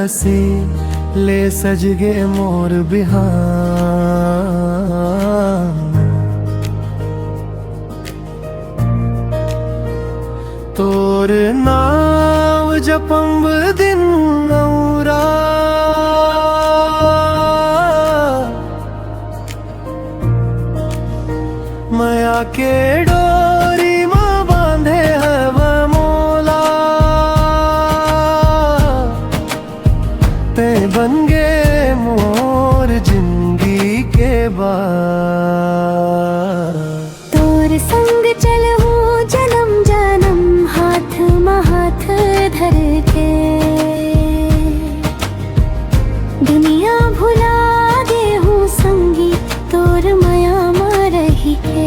हसी ले सजगे मोर बिहान। तोर नाम जपंब दिन औरा, माया के डोरी मां बांधे हव मोला। ते बन गे मोर जिंदगी के बार। तोर संग चलहूं जन्म जन्म हाथ में हाथ धर के। दुनिया भुला दे हूँ संगी तोर माया में रही के।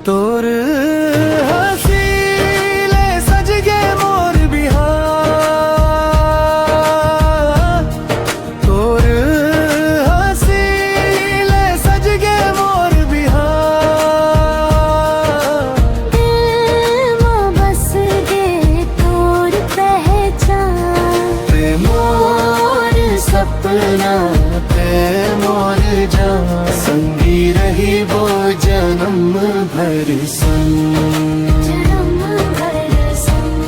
तोर हसी ले सजगे मोर बिहान। तोर हसी ले सजगे मोर बिहान। दिल में बस गे तोर पहचान। ते मोर सपना ते मोर जान, संगी रही वो जन्म भर संग। जन्म भर संग।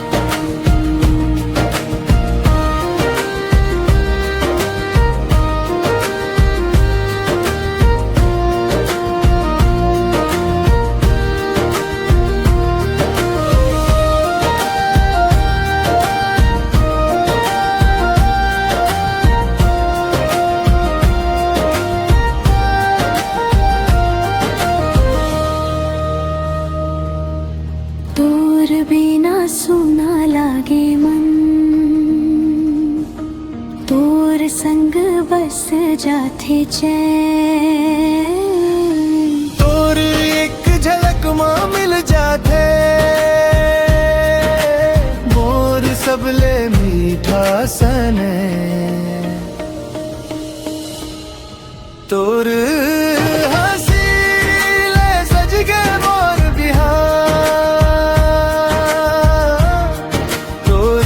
तोर बिना सुना लागे मन, तोर संग बस जाते चैन। तोर एक झलक मां मिल जाते मोर सबले मीठा सने। तोर हसी ले सजगे मोर बिहान। तोर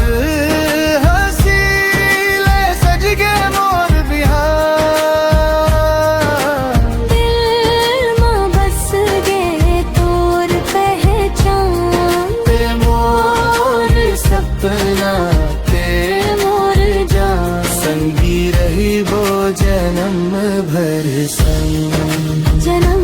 हसी ले सजगे मोर बिहान। दिल में बस गे तोर पहचान। ते मोर सपना ते मोर जान, संगी रही वो जन्म भर संग। जन्म